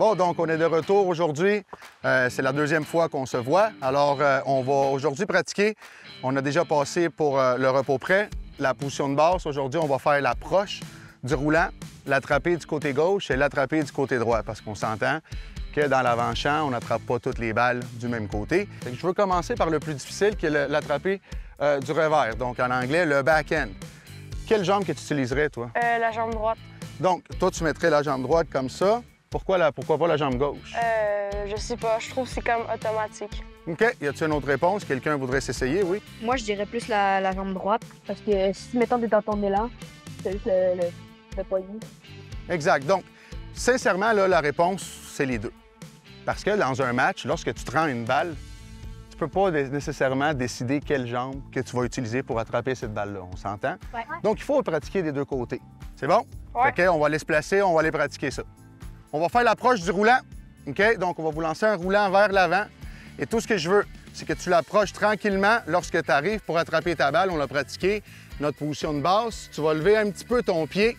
Bon, donc on est de retour aujourd'hui. C'est la deuxième fois qu'on se voit. Alors, on va aujourd'hui pratiquer. On a déjà passé pour le repos prêt, la position de base. Aujourd'hui, on va faire l'approche du roulant, l'attraper du côté gauche et l'attraper du côté droit, parce qu'on s'entend que dans l'avant-champ, on n'attrape pas toutes les balles du même côté. Fait que je veux commencer par le plus difficile, qui est l'attraper du revers, donc en anglais, le back-end. Quelle jambe que tu utiliserais, toi? La jambe droite. Donc, toi, tu mettrais la jambe droite comme ça. Pourquoi pas la jambe gauche? Je sais pas, je trouve que c'est comme automatique. OK. Y a-t-il une autre réponse? Quelqu'un voudrait s'essayer, oui? Moi, je dirais plus la jambe droite, parce que si, mettons, t'es dans ton élan, c'est juste le poignet. Exact. Donc, sincèrement, là, la réponse, c'est les deux. Parce que dans un match, lorsque tu te rends une balle, tu peux pas nécessairement décider quelle jambe que tu vas utiliser pour attraper cette balle-là. On s'entend? Ouais. Donc, il faut pratiquer des deux côtés. C'est bon? Ouais. OK, on va aller se placer, on va aller pratiquer ça. On va faire l'approche du roulant. OK? Donc, on va vous lancer un roulant vers l'avant. Et tout ce que je veux, c'est que tu l'approches tranquillement lorsque tu arrives pour attraper ta balle. On l'a pratiqué, notre position de base. Tu vas lever un petit peu ton pied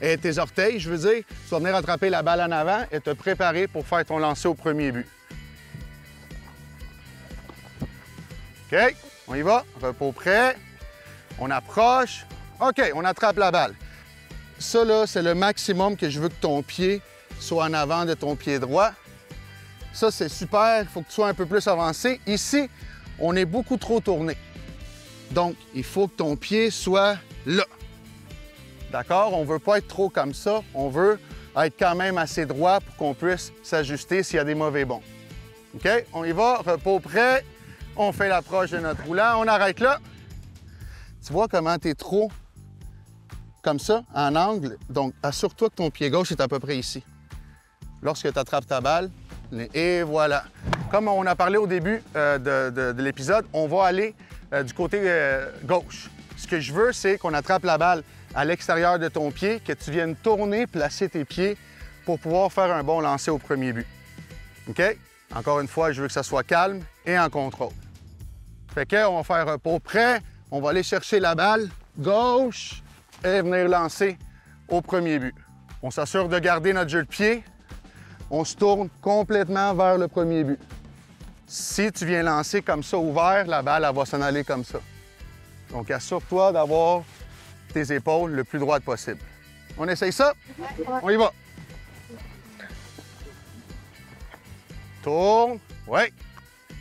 et tes orteils, je veux dire. Tu vas venir attraper la balle en avant et te préparer pour faire ton lancer au premier but. OK? On y va. Repos prêt. On approche. OK, on attrape la balle. Ça, là, c'est le maximum que je veux que ton pied soit en avant de ton pied droit. Ça, c'est super. Il faut que tu sois un peu plus avancé. Ici, on est beaucoup trop tourné. Donc, il faut que ton pied soit là. D'accord? On ne veut pas être trop comme ça. On veut être quand même assez droit pour qu'on puisse s'ajuster s'il y a des mauvais bonds. OK? On y va. Repos prêt. On fait l'approche de notre roulant. On arrête là. Tu vois comment tu es trop comme ça, en angle. Donc, assure-toi que ton pied gauche est à peu près ici. Lorsque tu attrapes ta balle, et voilà. Comme on a parlé au début de l'épisode, on va aller du côté gauche. Ce que je veux, c'est qu'on attrape la balle à l'extérieur de ton pied, que tu viennes tourner, placer tes pieds pour pouvoir faire un bon lancer au premier but. OK? Encore une fois, je veux que ça soit calme et en contrôle. Fait que on va faire repos prêt. On va aller chercher la balle gauche et venir lancer au premier but. On s'assure de garder notre jeu de pied. On se tourne complètement vers le premier but. Si tu viens lancer comme ça ouvert, la balle, elle va s'en aller comme ça. Donc, assure-toi d'avoir tes épaules le plus droites possible. On essaye ça? On y va. Tourne. Oui.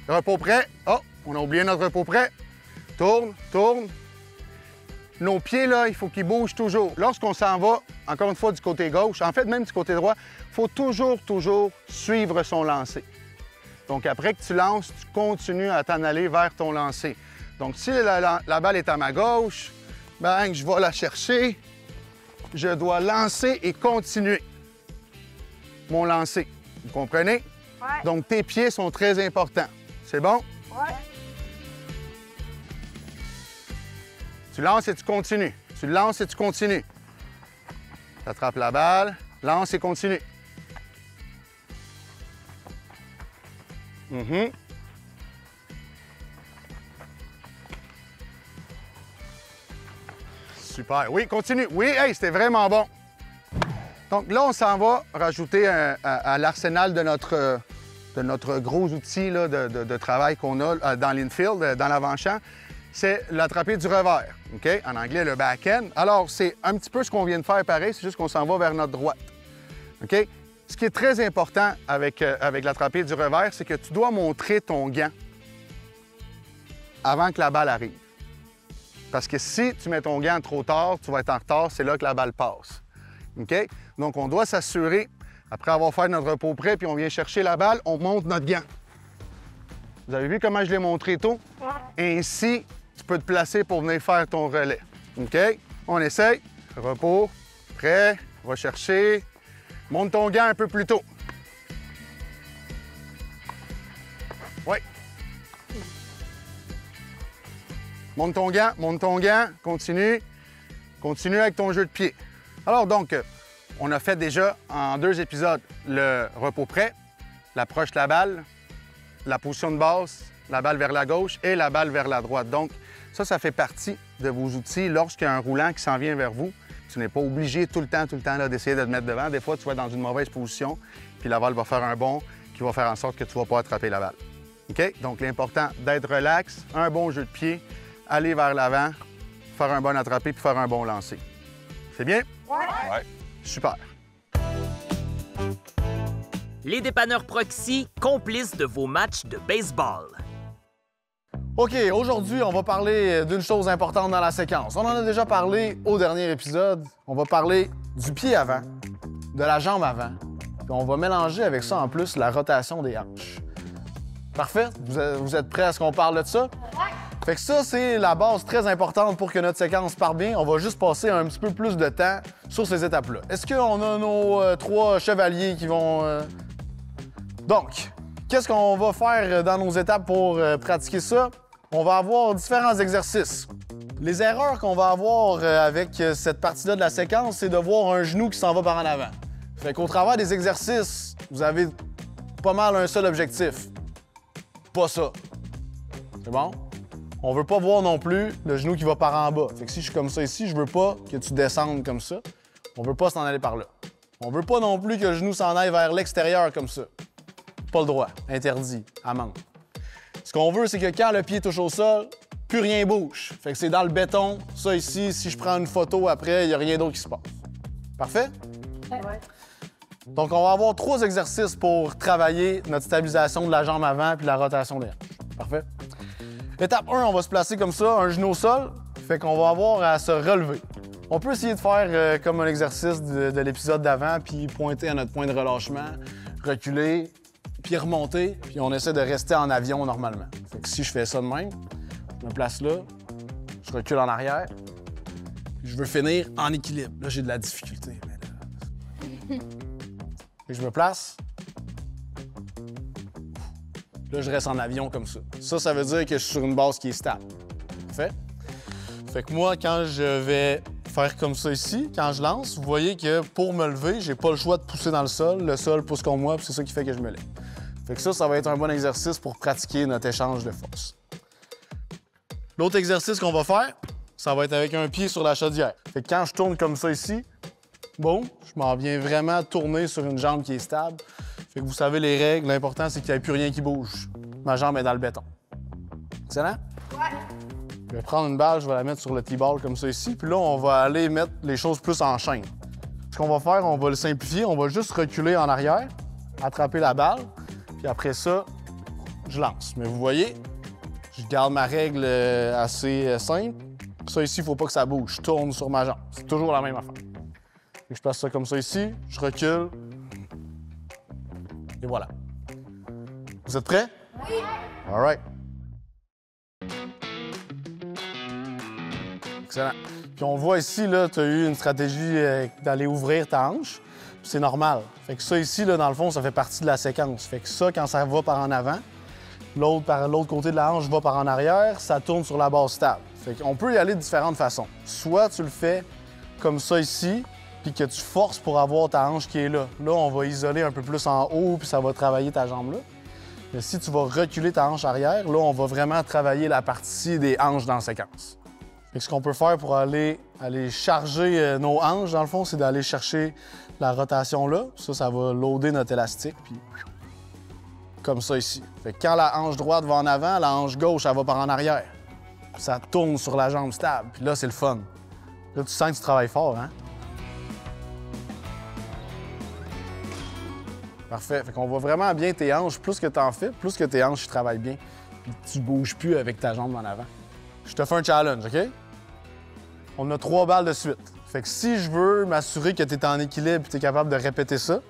Repos prêt. Oh, on a oublié notre repos prêt. Tourne, tourne. Nos pieds, là, il faut qu'ils bougent toujours. Lorsqu'on s'en va, encore une fois, du côté gauche, en fait, même du côté droit, il faut toujours suivre son lancer. Donc, après que tu lances, tu continues à t'en aller vers ton lancer. Donc, si la balle est à ma gauche, ben, je vais la chercher. Je dois lancer et continuer mon lancer. Vous comprenez? Ouais. Donc, tes pieds sont très importants. C'est bon? Ouais. Tu lances et tu continues. Tu lances et tu continues. Tu attrapes la balle, lance et continue. Super. Oui, continue. Oui, hey, c'était vraiment bon. Donc là, on s'en va rajouter à l'arsenal de notre gros outil là, de travail qu'on a dans l'infield, dans l'avant-champ. C'est l'attraper du revers, OK? En anglais, le back-end. Alors, c'est un petit peu ce qu'on vient de faire pareil, c'est juste qu'on s'en va vers notre droite, OK? Ce qui est très important avec l'attraper du revers, c'est que tu dois montrer ton gant avant que la balle arrive. Parce que si tu mets ton gant trop tard, tu vas être en retard, c'est là que la balle passe, OK? Donc, on doit s'assurer, après avoir fait notre repos prêt, puis on vient chercher la balle, on monte notre gant. Vous avez vu comment je l'ai montré tôt? Ouais. Ainsi, tu peux te placer pour venir faire ton relais. OK? On essaye. Repos. Prêt. Va chercher. Monte ton gant un peu plus tôt. Oui. Monte ton gant. Continue. Continue avec ton jeu de pied. Alors donc, on a fait déjà en 2 épisodes le repos prêt, l'approche de la balle, la position de base, la balle vers la gauche et la balle vers la droite. Donc, ça fait partie de vos outils lorsqu'il y a un roulant qui s'en vient vers vous. Tu n'es pas obligé tout le temps là, d'essayer de te mettre devant. Des fois, tu vas être dans une mauvaise position, puis la balle va faire un bond qui va faire en sorte que tu ne vas pas attraper la balle. OK? Donc, l'important, d'être relax, un bon jeu de pied, aller vers l'avant, faire un bon attrapé puis faire un bon lancer. C'est bien? Ouais. Super. Les dépanneurs Proxy, complices de vos matchs de baseball. OK, aujourd'hui, on va parler d'une chose importante dans la séquence. On en a déjà parlé au dernier épisode. On va parler du pied avant, de la jambe avant, puis on va mélanger avec ça en plus la rotation des hanches. Parfait? Vous êtes prêts à ce qu'on parle de ça? Fait que ça, c'est la base très importante pour que notre séquence parte bien. On va juste passer un petit peu plus de temps sur ces étapes-là. Est-ce qu'on a nos 3 chevaliers qui vont... Donc, qu'est-ce qu'on va faire dans nos étapes pour pratiquer ça? On va avoir différents exercices. Les erreurs qu'on va avoir avec cette partie-là de la séquence, c'est de voir un genou qui s'en va par en avant. Fait qu'au travers des exercices, vous avez pas mal un seul objectif. Pas ça. C'est bon? On veut pas voir non plus le genou qui va par en bas. Fait que si je suis comme ça ici, je veux pas que tu descendes comme ça. On veut pas s'en aller par là. On veut pas non plus que le genou s'en aille vers l'extérieur comme ça. Pas le droit. Interdit. Amende. Ce qu'on veut, c'est que quand le pied touche au sol, plus rien bouge. Fait que c'est dans le béton. Ça ici, si je prends une photo après, il n'y a rien d'autre qui se passe. Parfait? Ouais. Donc, on va avoir 3 exercices pour travailler notre stabilisation de la jambe avant puis la rotation des hanches. Parfait? Étape 1, on va se placer comme ça, un genou au sol. Fait qu'on va avoir à se relever. On peut essayer de faire comme un exercice de l'épisode d'avant, puis pointer à notre point de relâchement, reculer, puis remonter, puis on essaie de rester en avion normalement. Fait que si je fais ça de même, je me place là, je recule en arrière, puis je veux finir en équilibre. Là, j'ai de la difficulté. Mais là... Et je me place. Là, je reste en avion comme ça. Ça veut dire que je suis sur une base qui est stable. Fait que moi, quand je vais faire comme ça ici, quand je lance, vous voyez que pour me lever, j'ai pas le choix de pousser dans le sol pousse contre moi, puis c'est ça qui fait que je me lève. Fait que ça va être un bon exercice pour pratiquer notre échange de force. L'autre exercice qu'on va faire, ça va être avec un pied sur la chaudière. Fait que quand je tourne comme ça ici, bon, je m'en viens vraiment tourner sur une jambe qui est stable. Fait que vous savez les règles, l'important c'est qu'il n'y ait plus rien qui bouge. Ma jambe est dans le béton. Excellent? Ouais. Je vais prendre une balle, je vais la mettre sur le T-ball comme ça ici, puis là, on va aller mettre les choses plus en chaîne. Ce qu'on va faire, on va le simplifier, on va juste reculer en arrière, attraper la balle, puis après ça, je lance. Mais vous voyez, je garde ma règle assez simple. Ça ici, il ne faut pas que ça bouge. Je tourne sur ma jambe. C'est toujours la même affaire. Et je place ça comme ça ici, je recule. Et voilà. Vous êtes prêts? Oui! All right. Excellent. Puis on voit ici, là, tu as eu une stratégie d'aller ouvrir ta hanche. C'est normal. Fait que ça ici, là, dans le fond, ça fait partie de la séquence. Fait que ça, quand ça va par en avant, l'autre par l'autre côté de la hanche va par en arrière, ça tourne sur la base stable. Fait qu'on peut y aller de différentes façons. Soit tu le fais comme ça ici, puis que tu forces pour avoir ta hanche qui est là. Là, on va isoler un peu plus en haut, puis ça va travailler ta jambe là. Mais si tu vas reculer ta hanche arrière, là, on va vraiment travailler la partie des hanches dans la séquence. Fait que ce qu'on peut faire pour aller charger nos hanches, dans le fond, c'est d'aller chercher la rotation là. Ça va loader notre élastique, puis comme ça ici. Fait que quand la hanche droite va en avant, la hanche gauche, elle va par en arrière. Ça tourne sur la jambe stable, puis là, c'est le fun. Là, tu sens que tu travailles fort, hein? Parfait. Fait qu'on voit vraiment bien tes hanches. Plus que tu en fais, plus que tes hanches travaillent bien. Puis tu bouges plus avec ta jambe en avant. Je te fais un challenge, OK? On a 3 balles de suite. Fait que si je veux m'assurer que tu es en équilibre et tu es capable de répéter ça,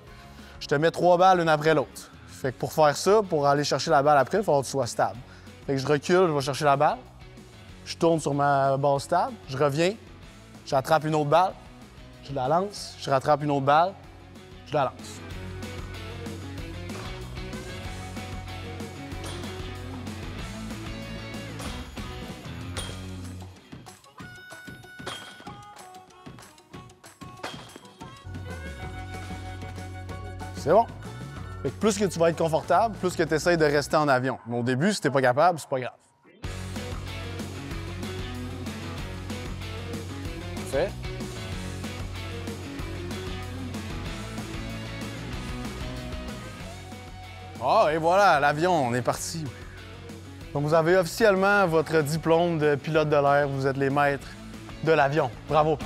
je te mets 3 balles une après l'autre. Fait que pour faire ça, pour aller chercher la balle après, il faut que tu sois stable. Fait que je recule, je vais chercher la balle. Je tourne sur ma base stable. Je reviens. J'attrape une autre balle. Je la lance. Je rattrape une autre balle. Je la lance. C'est bon. Fait que plus que tu vas être confortable, plus que tu essaies de rester en avion. Mais au début, si t'es pas capable, c'est pas grave. Parfait. Ah, et voilà, l'avion, on est parti. Donc, vous avez officiellement votre diplôme de pilote de l'air. Vous êtes les maîtres de l'avion. Bravo.